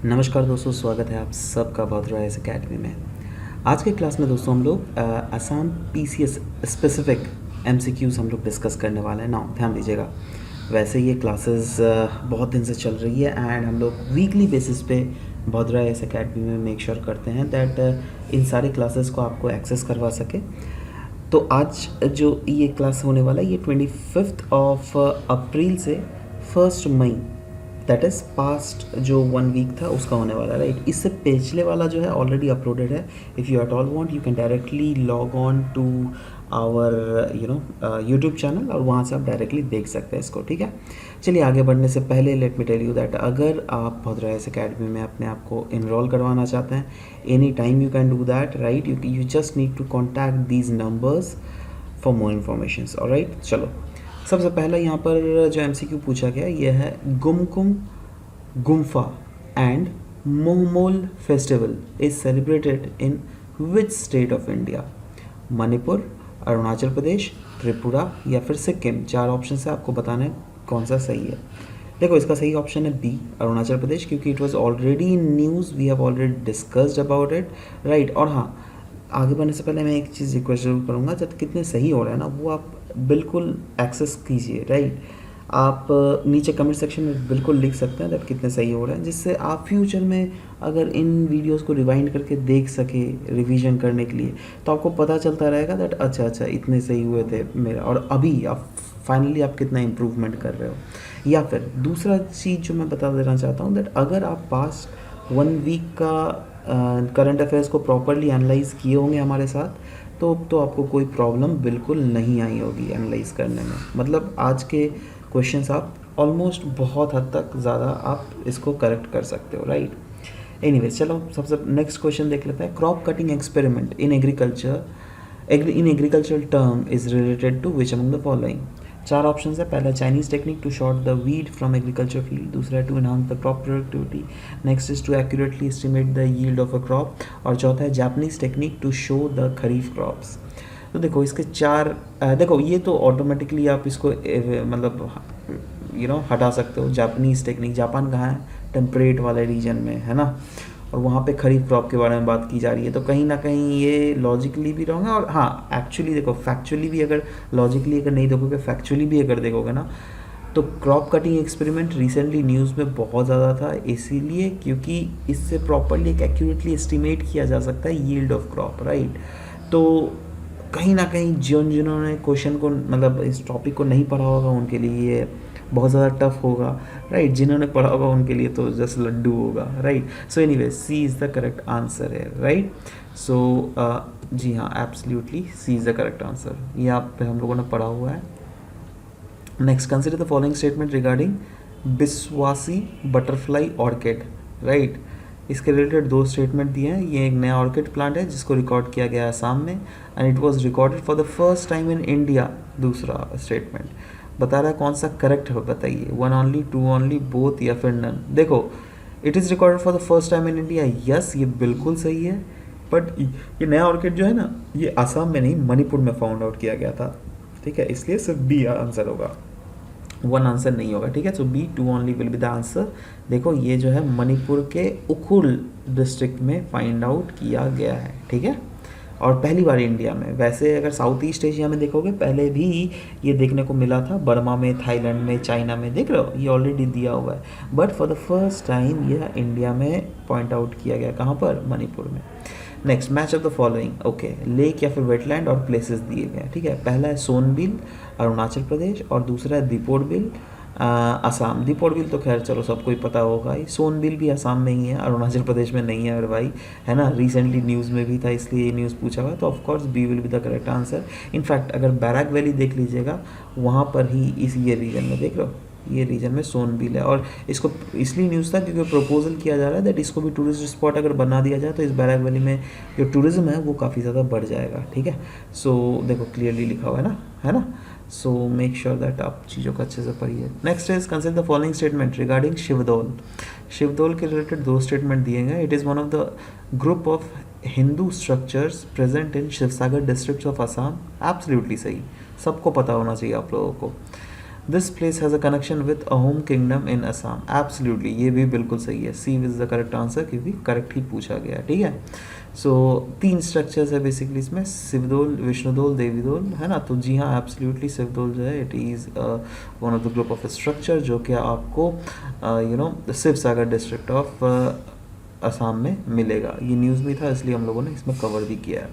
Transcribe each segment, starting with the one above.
नमस्कार दोस्तों, स्वागत है आप सबका भद्रा एस अकेडमी में। आज के क्लास में दोस्तों हम लोग असम पीसीएस स्पेसिफिक एमसीक्यूज़ हम लोग डिस्कस करने वाले हैं। नाउ ध्यान दीजिएगा, वैसे ये क्लासेस बहुत दिन से चल रही है एंड हम लोग वीकली बेसिस पे भद्रा एस अकेडमी में मेक श्योर करते हैं दैट इन सारी क्लासेस को आपको एक्सेस करवा सके। तो आज जो ये क्लास होने वाला है ये 25 ऑफ अप्रैल से 1 मई दैट इज़ पास्ट जो 1 वीक था उसका होने वाला है, राइट। इससे पिछले वाला जो है ऑलरेडी अपलोडेड है। If you at all want you can directly log on to our YouTube channel और वहाँ से आप डायरेक्टली देख सकते हैं इसको, ठीक है। चलिए आगे बढ़ने से पहले let me tell you that अगर आप भद्रा एस अकेडमी में अपने आप को इनरोल करवाना चाहते हैं, any time you can do that, right. You just need to contact these numbers for more information, alright. चलो सबसे पहला यहाँ पर जो एमसीक्यू पूछा गया ये है Gumkum Gumpa and Mohmol festival is celebrated in which state of India? Manipur, Arunachal Pradesh, Tripura या फिर सिक्किम। 4 ऑप्शन से आपको बताना है कौन सा सही है। देखो इसका सही ऑप्शन है बी, अरुणाचल प्रदेश, क्योंकि it was already in news, we have already discussed about it, right. और हाँ, आगे बढ़ने से पहले मैं एक चीज़ रिक्वेस्ट जरूर करूँगा, जब कितने सही हो रहा है ना वो आप बिल्कुल एक्सेस कीजिए, राइट। आप नीचे कमेंट सेक्शन में बिल्कुल लिख सकते हैं दैट कितने सही हो रहे हैं, जिससे आप फ्यूचर में अगर इन वीडियोस को रिवाइंड करके देख सके रिवीजन करने के लिए, तो आपको पता चलता रहेगा दैट अच्छा इतने सही हुए थे मेरा, और अभी आप फाइनली आप कितना इम्प्रूवमेंट कर रहे हो। या फिर दूसरा चीज़ जो मैं बता देना चाहता हूँ दैट अगर आप पास्ट 1 वीक का करंट अफेयर्स को प्रॉपरली एनालाइज किए होंगे हमारे साथ, तो आपको कोई प्रॉब्लम बिल्कुल नहीं आई होगी एनालाइज करने में। मतलब आज के क्वेश्चंस आप ऑलमोस्ट बहुत हद तक ज़्यादा आप इसको करेक्ट कर सकते हो, राइट। एनीवेज चलो सबसे नेक्स्ट क्वेश्चन देख लेते हैं। Crop cutting experiment in agricultural term is related to which among the following? 4 option है। पहला Chinese technique to short the weed from agriculture field, दूसरा to enhance the crop productivity, next is to accurately estimate the yield of a crop, और चौथा है Japanese technique to show the kharif crops. तो देखो इसके 4 देखो ये तो ऑटोमेटिकली आप इसको मतलब हटा सकते हो। जापानीज टेक्निक, जापान कहाँ है? टेम्परेट वाले रीजन में है ना, और वहाँ पे खरीफ क्रॉप के बारे में बात की जा रही है, तो कहीं ना कहीं ये लॉजिकली भी रॉन्ग है। और हाँ एक्चुअली देखो फैक्चुअली भी, अगर लॉजिकली अगर नहीं देखोगे, फैक्चुअली भी अगर देखोगे ना, तो crop cutting experiment recently news में बहुत ज़्यादा था, इसीलिए क्योंकि इससे प्रॉपरली एक एक्यूरेटली एस्टिमेट किया जा सकता है यील्ड ऑफ क्रॉप, राइट। तो कहीं ना कहीं जिन्होंने क्वेश्चन को मतलब इस टॉपिक को नहीं पढ़ा होगा उनके लिए ये बहुत ज़्यादा टफ होगा, राइट। जिन्होंने पढ़ा होगा उनके लिए तो जस्ट लड्डू होगा, right. So anyway C is the correct answer है, राइट। सो जी हाँ, absolutely C is the correct answer, ये आप पे हम लोगों ने पढ़ा हुआ है। Next, consider the following statement regarding Biswasi butterfly orchid, right. इसके रिलेटेड 2 स्टेटमेंट दिए हैं। ये एक नया ऑर्किड प्लांट है जिसको रिकॉर्ड किया गया है असम में, and it was recorded for the first time in India. दूसरा स्टेटमेंट बता रहा है कौन सा करेक्ट है, बताइए। 1 ओनली, 2 ओनली, बोथ या फिर नन। देखो it is recorded for the first time in India, yes ये बिल्कुल सही है, बट ये नया ऑर्किड जो है ना ये असम में नहीं मणिपुर में फाउंड आउट किया गया था, ठीक है। इसलिए सिर्फ बी आंसर होगा, 1 आंसर नहीं होगा, ठीक है। So B 2 only will be the answer. देखो ये जो है मणिपुर के उखुल डिस्ट्रिक्ट में फाइंड आउट किया गया है, ठीक है, और पहली बार इंडिया में। वैसे अगर साउथ ईस्ट एशिया में देखोगे पहले भी ये देखने को मिला था, बर्मा में, थाईलैंड में, चाइना में, देख रहे हो ये ऑलरेडी दिया हुआ है, but for the first time यह इंडिया में पॉइंट आउट किया गया। कहाँ पर? मणिपुर में। Next, match of the following, okay. Lake या फिर वेटलैंड और प्लेसेस दिए गए हैं, ठीक है। पहला है सोनबिल अरुणाचल प्रदेश, और दूसरा है दीपोरबिल असम। दीपोरबिल तो खैर चलो सबको ही पता होगा ही, सोनबिल भी असम में ही है, अरुणाचल प्रदेश में नहीं है मेरे भाई, है ना। रिसेंटली न्यूज़ में भी था इसलिए ये न्यूज़ पूछा हुआ, तो of course B will be the correct answer. In fact अगर बैराक वैली देख लीजिएगा वहाँ पर ही इस ये रीजन में देख लो, ये रीजन में सोनबिल है, और इसको इसलिए न्यूज़ था क्योंकि प्रपोजल किया जा रहा है दैट इसको भी टूरिस्ट स्पॉट अगर बना दिया जाए तो इस बैराक वैली में जो टूरिज्म है वो काफ़ी ज़्यादा बढ़ जाएगा, ठीक है। सो देखो क्लियरली लिखा हुआ है ना। सो मेक श्योर दैट आप चीज़ों को अच्छे से पढ़िए। Next is consider the following statement regarding Sivadol. Sivadol के रिलेटेड 2 स्टेटमेंट दिए गए। It is one of the group of Hindu structures present in Sivasagar district of Assam. Absolutely सही, सबको पता होना चाहिए आप लोगों को। This place has a connection with Ahom kingdom in Assam. Absolutely, ये भी बिल्कुल सही है, C is the correct answer क्योंकि करेक्ट ही पूछा गया, ठीक है। सो 3 स्ट्रक्चर्स है बेसिकली इसमें, शिवदोल, विष्णुदोल, देवीदोल, है ना। तो जी हाँ, एब्सोल्युटली शिवदोल जो है it is one of the group of structure जो कि आपको शिव सागर डिस्ट्रिक्ट ऑफ असम में मिलेगा। ये न्यूज़ भी था इसलिए हम लोगों ने इसमें कवर भी किया है।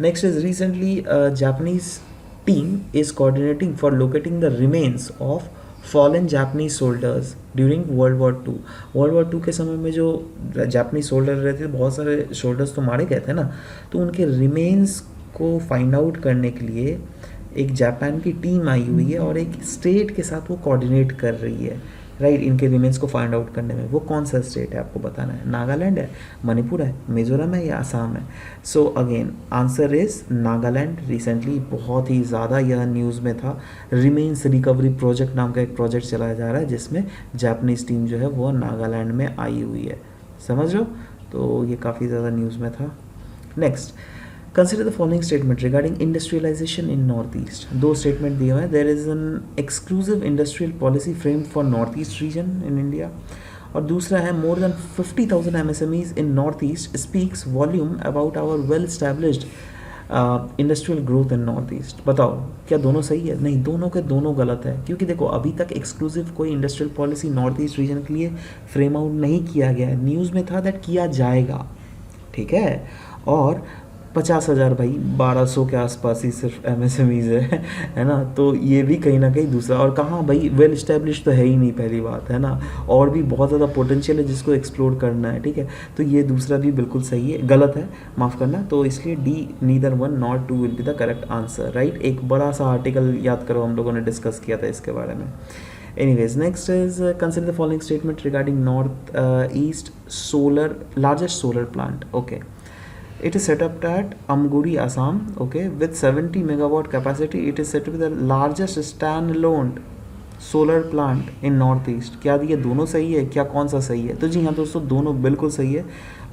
Next is recently Japanese team is coordinating for locating the remains of fallen Japanese soldiers during world war 2 के समय में जो जापानीज सोल्जर रहते थे, बहुत सारे सोल्जर्स तो मारे गए थे ना, तो उनके रिमेन्स को फाइंड आउट करने के लिए एक जापान की टीम आई हुई है और एक स्टेट के साथ वो कोऑर्डिनेट कर रही है, राइट, इनके रिमेन्स को फाइंड आउट करने में। वो कौन सा स्टेट है आपको बताना है, नागालैंड है, मणिपुर है, मिजोरम है या असम है। So again answer is Nagaland. Recently बहुत ही ज़्यादा यह न्यूज़ में था, रिमेन्स रिकवरी प्रोजेक्ट नाम का एक प्रोजेक्ट चलाया जा रहा है जिसमें जापानीज टीम जो है वो नागालैंड में आई हुई है, समझ लो। तो ये काफ़ी ज़्यादा न्यूज़ में था। Next, consider the following statement regarding industrialisation in North East. 2 statement दिए हुए हैं। There is an exclusive industrial policy frame for North East region in India, और दूसरा है more than 50,000 MSMEs in North East speaks volume about our well established industrial growth in North East. बताओ क्या दोनों सही है? नहीं, दोनों के दोनों गलत है, क्योंकि देखो अभी तक एक्सक्लूसिव कोई industrial policy north East reason के लिए फ्रेम आउट नहीं किया गया है। न्यूज़ में था दैट किया जाएगा, ठीक है, और 50,000 भाई 1200 के आसपास ही सिर्फ MSMEs है ना। तो ये भी कहीं ना कहीं दूसरा, और कहाँ भाई वेल इस्टेब्लिश तो है ही नहीं, पहली बात है ना, और भी बहुत ज़्यादा पोटेंशियल है जिसको एक्सप्लोर करना है, ठीक है। तो ये दूसरा भी बिल्कुल सही है, गलत है, माफ़ करना। तो इसलिए D neither 1 not 2 will be the correct answer, right. एक बड़ा सा आर्टिकल याद करो, हम लोगों ने डिस्कस किया था इसके बारे में। Anyways, next is consider the following statement regarding north east largest solar plant. Okay, it is set up at Amguri, Assam. Okay, with 70 megawatt capacity, it is said to be the largest standalone solar plant in North east. क्या ये दोनों सही है? क्या कौन सा सही है? तो जी हाँ दोस्तों, दोनों बिल्कुल सही है,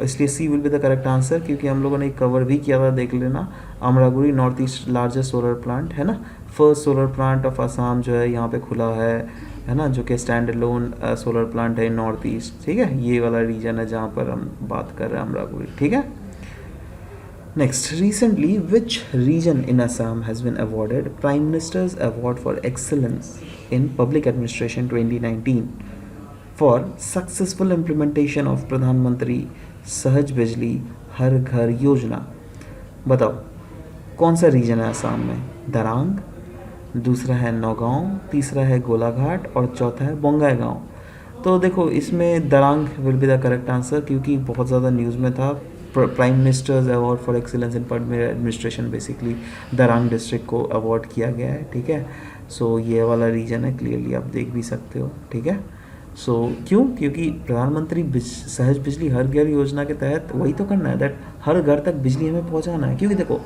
इसलिए C will be the correct answer, क्योंकि हम लोगों ने कवर भी किया था, देख लेना। Amraguri north east largest solar plant है ना, first solar plant of Assam जो है यहाँ पे खुला है ना, जो कि स्टैंड अलोन सोलर प्लांट है इन नॉर्थ ईस्ट, ठीक है। ये वाला रीजन है जहाँ पर हम बात कर रहे हैं, अमरागुड़ी, ठीक है। Next, recently, which region in Assam has been awarded Prime Minister's Award for Excellence in Public Administration 2019 for successful implementation of Pradhan Mantri सहज बिजली हर घर योजना? बताओ कौन सा रीजन है असम में? दरांग, दूसरा है नौगांव, तीसरा है गोलाघाट और चौथा है बोंगाईगांव। तो देखो इसमें Darrang will be the correct answer, क्योंकि बहुत ज़्यादा न्यूज़ में था। Prime ministers award for excellence in public administration basically Darrang district को अवार्ड किया गया है, ठीक है। सो ये वाला रीजन है, क्लियरली आप देख भी सकते हो, ठीक है। सो क्योंकि प्रधानमंत्री सहज बिजली हर घर योजना के तहत वही तो करना है, दैट हर घर तक बिजली हमें पहुंचाना है। क्योंकि देखो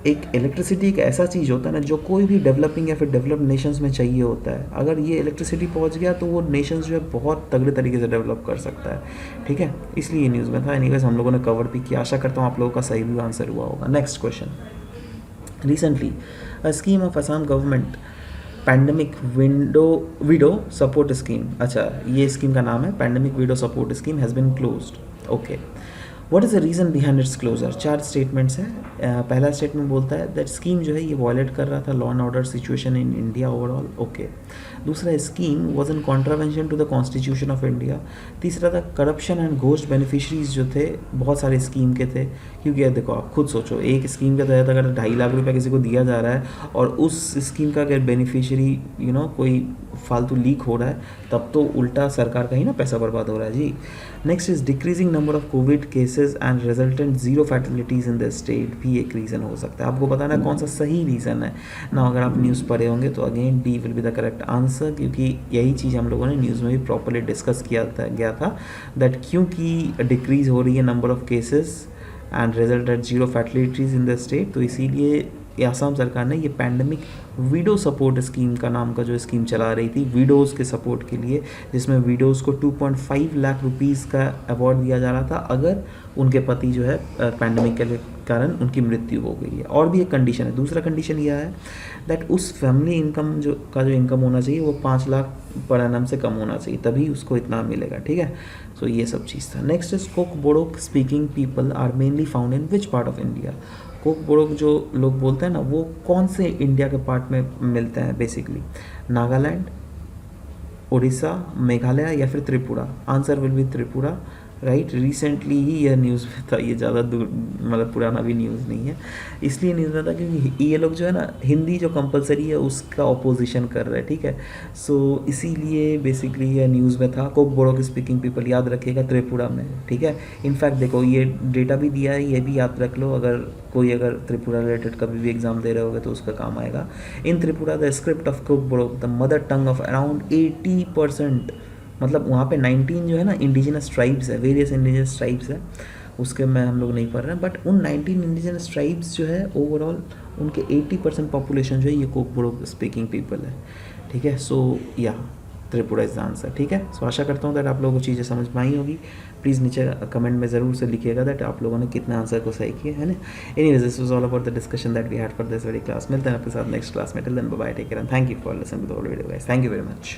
एक इलेक्ट्रिसिटी एक ऐसा चीज़ होता है ना जो कोई भी डेवलपिंग या फिर डेवलप्ड नेशंस में चाहिए होता है। अगर ये इलेक्ट्रिसिटी पहुंच गया तो वो नेशंस जो है बहुत तगड़े तरीके से डेवलप कर सकता है, ठीक है। इसलिए ये न्यूज़ में था। एनीवेज हम लोगों ने कवर भी किया, आशा करता हूँ आप लोगों का सही भी आंसर हुआ होगा। Next question, recently a scheme of Assam government pandemic widow support scheme, अच्छा ये स्कीम का नाम है pandemic widow support scheme, has been closed. Okay, what is the reason behind its closure? 4 statements हैं। पहला स्टेटमेंट बोलता है दैट स्कीम जो है ये वायलेट कर रहा था law and order situation in India overall. Okay, दूसरा scheme was in contravention to the constitution of India. तीसरा था करप्शन एंड घोस्ट बेनिफिशरीज जो थे बहुत सारे स्कीम के थे, क्योंकि देखो आप खुद सोचो एक स्कीम के तहत अगर 2.5 लाख रुपया किसी को दिया जा रहा है और उस स्कीम का अगर बेनिफिशरी कोई फालतू लीक हो रहा है, तब तो उल्टा सरकार का ही ना पैसा बर्बाद हो रहा है जी। Next is decreasing number of covid cases and resultant zero fatalities in the state भी एक रीज़न हो सकता है। आपको बताना है कौन सा सही रीज़न है ना। अगर आप न्यूज़ पढ़े होंगे तो again D will be the correct answer, क्योंकि यही चीज़ हम लोगों ने न्यूज़ में भी प्रॉपरली डिस्कस गया था दैट क्योंकि डिक्रीज हो रही है number of cases and resultant zero fatalities in the state, तो इसीलिए असम सरकार ने ये पैंडमिक विडो सपोर्ट स्कीम का नाम का जो स्कीम चला रही थी विडोज़ के सपोर्ट के लिए, जिसमें विडोज़ को 2.5 लाख रुपीज़ का अवार्ड दिया जा रहा था अगर उनके पति जो है पैंडमिक कारण उनकी मृत्यु हो गई है। और भी एक कंडीशन है, दूसरा कंडीशन यह है दैट उस फैमिली इनकम जो इनकम होना चाहिए वो 5 लाख पर एनम से कम होना चाहिए, तभी उसको इतना मिलेगा, ठीक है। सो ये सब चीज़ था। Next is Kokborok speaking people are mainly found in which part of India. Kokborok जो लोग बोलते हैं ना, वो कौन से इंडिया के पार्ट में मिलते हैं बेसिकली, नागालैंड, उड़ीसा, मेघालय या फिर Tripura. Answer will be Tripura, right. Recently ही यह न्यूज़ में था, ये ज़्यादा दूर मतलब पुराना भी न्यूज़ नहीं है, इसलिए न्यूज़ में था क्योंकि ये लोग जो है ना हिंदी जो कंपलसरी है उसका ऑपोजिशन कर रहे हैं, ठीक है। सो इसीलिए बेसिकली यह न्यूज़ में था। कोक बोरोक स्पीकिंग पीपल याद रखिएगा त्रिपुरा में, ठीक है। इनफैक्ट देखो ये डेटा भी दिया है, ये भी याद रख लो, अगर त्रिपुरा रिलेटेड कभी भी एग्जाम दे रहे होगे तो उसका काम आएगा। In Tripura the script of Kokborok the mother tongue of around 80%, मतलब वहाँ पे 19 जो है ना इंडिजिनस ट्राइब्स है, वेरियस इंडिजिनस ट्राइब्स है, उसके में हम लोग नहीं पढ़ रहे हैं, बट उन 19 इंडिजिनस ट्राइब्स जो है ओवरऑल उनके 80% पॉपुलेशन जो है ये कोक बोरोक स्पीकिंग पीपल है, ठीक है। सो या त्रिपुरा इज द आंसर, ठीक है। सो आशा करता हूँ दैट आप लोगों को चीज़ें समझ में आई होगी। प्लीज़ नीचे कमेंट में ज़रूर से लिखिएगा दैट आप लोगों ने कितने आंसर को सही किया है ना। Anyways this was all about the discussion that we had for this very class. मिलते हैं आपके साथ नेक्स्ट क्लास में। Till then bye bye, take care and thank you for listening to the whole video guys. Thank you very much.